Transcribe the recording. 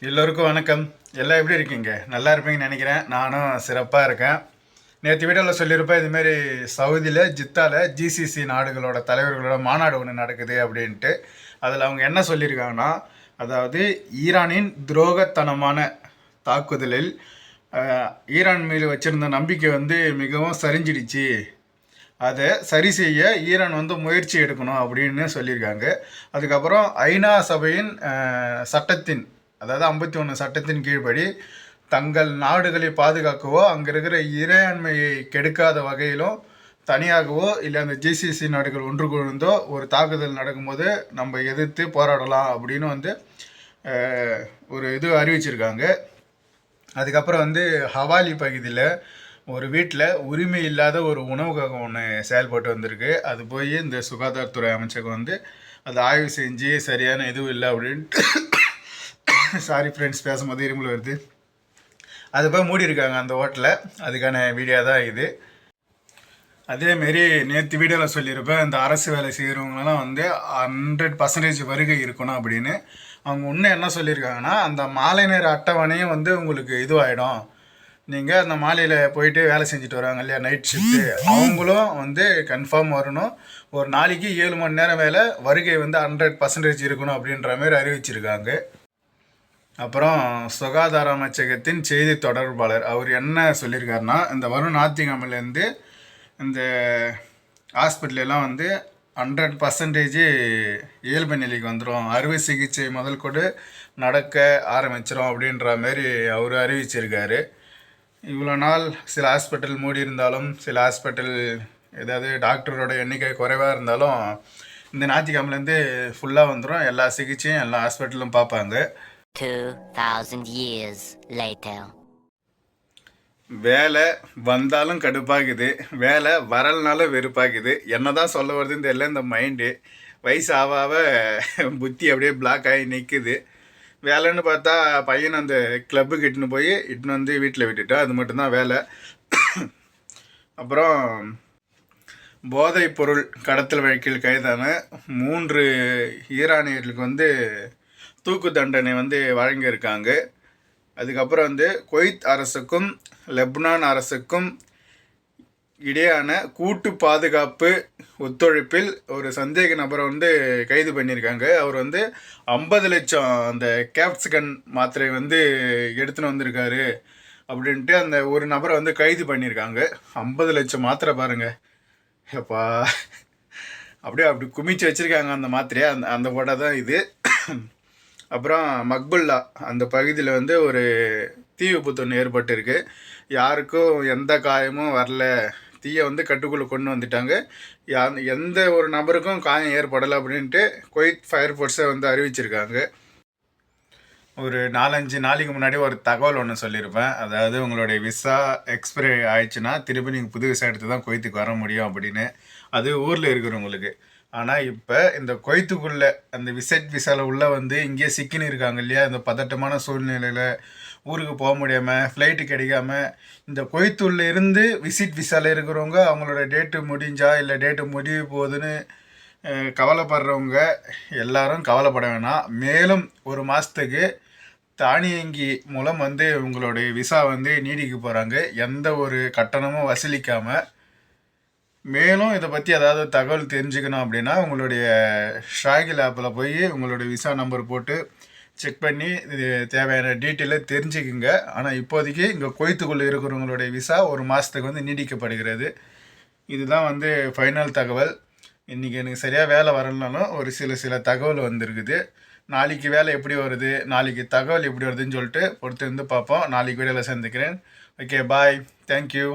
எல்லோருக்கும் வணக்கம். எல்லாம் எப்படி இருக்கீங்க? நல்லா இருப்பீங்கன்னு நினைக்கிறேன். நானும் சிறப்பாக இருக்கேன். நேற்று வீடியோவில் சொல்லியிருப்பேன், இதுமாரி சவுதியில் ஜித்தாவில் ஜிசிசி நாடுகளோட தலைவர்களோட மாநாடு ஒன்று நடக்குது அப்படின்ட்டு. அதில் அவங்க என்ன சொல்லியிருக்காங்கன்னா, அதாவது ஈரானின் துரோகத்தனமான தாக்குதலில் ஈரான் மீது வச்சுருந்த நம்பிக்கை மிகவும் சரிஞ்சிடுச்சு. அதை சரி செய்ய ஈரான் முயற்சி எடுக்கணும் அப்படின்னு சொல்லியிருக்காங்க. அதுக்கப்புறம் ஐநா சபையின் சட்டத்தின், அதாவது 51 சட்டத்தின் கீழ்படி தங்கள் நாடுகளை பாதுகாக்கவோ அங்கே இருக்கிற இறையாண்மையை கெடுக்காத வகையிலும் தனியாகவோ இல்லை அந்த ஜிசிசி நாடுகள் ஒன்று குழுந்தோ ஒரு தாக்குதல் நடக்கும்போது நம்ம எதிர்த்து போராடலாம் அப்படின்னு ஒரு இது அறிவிச்சிருக்காங்க. அதுக்கப்புறம் ஹவாலி பகுதியில் ஒரு வீட்டில் உரிமை இல்லாத ஒரு உணவகம் ஒன்று செயல்பட்டு வந்திருக்கு. அது போய் இந்த சுகாதாரத்துறை அமைச்சகம் அதை ஆய்வு செஞ்சு சரியான எதுவும் இல்லை அப்படின்ட்டு சாரி ஃப்ரெண்ட்ஸ், பேசும்போது இருமல் வருது. அது போய் மூடி இருக்காங்க அந்த ஹோட்டலை. அதுக்கான வீடியோ தான் இது. அதேமாரி நேற்று வீடியோவில் சொல்லியிருப்பேன், இந்த அரசு வேலை செய்கிறவங்களாம் 100% வருகை இருக்கணும் அப்படின்னு. அவங்க இன்னும் என்ன சொல்லியிருக்காங்கன்னா, அந்த மாலை நேர அட்டவணையும் உங்களுக்கு இதுவாகிடும். நீங்கள் அந்த மாலையில் போயிட்டு வேலை செஞ்சுட்டு வராங்க இல்லையா, நைட் ஷிஃப்ட்டு, அவங்களும் கன்ஃபார்ம் வரணும். ஒரு நாளைக்கு 7 மணி நேரம் வேலை, வருகை 100% இருக்கணும் அப்படின்ற மாதிரி அறிவிச்சிருக்காங்க. அப்புறம் சுகாதார அமைச்சகத்தின் செய்தி தொடர்பாளர் அவர் என்ன சொல்லியிருக்காருன்னா, இந்த வரும் ஞாயிற்றுக்கிழமையிலேருந்து இந்த ஹாஸ்பிட்டலெல்லாம் 100% இயல்பு நிலைக்கு வந்துடும், அறுவை சிகிச்சை முதல் கொண்டு நடக்க ஆரம்பிச்சிடும் அப்படின்ற மாரி அவர் அறிவிச்சிருக்காரு. இவ்வளோ நாள் சில ஹாஸ்பிட்டல் மூடி இருந்தாலும், சில ஹாஸ்பிட்டல் ஏதாவது டாக்டரோட எண்ணிக்கை குறைவாக இருந்தாலும் இந்த ஞாயிற்றுக்கிழமையிலேருந்து ஃபுல்லாக வந்துடும். எல்லா சிகிச்சையும் எல்லா ஹாஸ்பிட்டலும் பார்ப்பாங்க. 2000 years later. வேலை வந்தாலும் கடுப்பாகுது, வேலை வரலனாலும் வெறுப்பாகுது. என்னதான் சொல்ல வருதுன்னு தெரியல. இந்த மைண்டு வயசு ஆக புத்தி அப்படியே பிளாக் ஆகி நிற்குது. வேலைன்னு பார்த்தா பையன் அந்த கிளப்புக்கு இட்டுன்னு வீட்டில் விட்டுட்டா, அது மட்டும்தான் வேலை. அப்புறம் போதைப் பொருள் கடத்தல் வழக்கில் கைதான 3 ஈரானியர்களுக்கு தூக்கு தண்டனை வழங்கியிருக்காங்க. அதுக்கப்புறம் குவைத் அரசுக்கும் லெபனான் அரசுக்கும் இடையான கூட்டு பாதுகாப்பு ஒத்துழைப்பில் ஒரு சந்தேக நபரை கைது பண்ணியிருக்காங்க. அவர் 50 லட்சம் அந்த கேப்சிகன் மாத்திரை எடுத்துன்னு வந்திருக்காரு அப்படின்ட்டு அந்த ஒரு நபரை கைது பண்ணியிருக்காங்க. 50 லட்சம் மாத்திரை பாருங்கள் எப்பா, அப்படி குமிச்சு வச்சுருக்காங்க அந்த மாத்திரையை. அந்த போட்டா தான் இது. அப்புறம் மக்புல்லா அந்த பகுதியில் ஒரு தீ விபத்து ஒன்று ஏற்பட்டிருக்கு. யாருக்கும் எந்த காயமும் வரல. தீயை கட்டுக்குள்ளே கொண்டு வந்துட்டாங்க. எந்த ஒரு நபருக்கும் காயம் ஏற்படலை அப்படின்ட்டு குவைத் ஃபயர் ஃபோர்ஸை அறிவிச்சிருக்காங்க. ஒரு 4-5 நாளைக்கு முன்னாடி ஒரு தகவல் ஒன்று சொல்லியிருப்பேன். அதாவது உங்களுடைய விசா எக்ஸ்பைரி ஆயிடுச்சுன்னா திருப்பி நீங்கள் புது விசா எடுத்து தான் குவைத்துக்கு வர முடியும் அப்படின்னு. அது ஊரில் இருக்கிறவங்களுக்கு. ஆனால் இப்போ இந்த குவைத்துக்குள்ளே அந்த விசாவில் உள்ள இங்கேயே சிக்கின்னு இருக்காங்க இல்லையா, இந்த பதட்டமான சூழ்நிலையில் ஊருக்கு போக முடியாமல், ஃப்ளைட்டு கிடைக்காம, இந்த குவைத்துள்ள இருந்து விசிட் விசாவில் இருக்கிறவங்க அவங்களோட டேட்டு முடிஞ்சா இல்லை டேட்டு முடிய போகுதுன்னு கவலைப்படுறவங்க எல்லாரும் கவலைப்பட வேணாம். மேலும் ஒரு மாதத்துக்கு தானியங்கி மூலம் உங்களுடைய விசா நீடிக்க போகிறாங்க, எந்த ஒரு கட்டணமும் வசூலிக்காமல். மேலும் இதை பற்றி ஏதாவது தகவல் தெரிஞ்சுக்கணும் அப்படின்னா உங்களுடைய ஷாகில் ஆப்பில் போய் உங்களுடைய விசா நம்பர் போட்டு செக் பண்ணி இது தேவையான டீட்டெயிலை தெரிஞ்சுக்குங்க. ஆனால் இப்போதைக்கு இங்கே குவைத்துக்குள்ளே இருக்கிறவங்களுடைய விசா ஒரு மாதத்துக்கு நீடிக்கப்படுகிறது. இதுதான் ஃபைனல் தகவல். இன்றைக்கி எனக்கு சரியாக வேலை வரலனாலும் ஒரு சில தகவல் வந்திருக்குது. நாளைக்கு வேலை எப்படி வருது, நாளைக்கு தகவல் எப்படி வருதுன்னு சொல்லிட்டு பொறுத்து பார்ப்போம். நாளைக்கு வீடியோவில் சந்திக்கிறேன். ஓகே, பாய், தேங்க்யூ.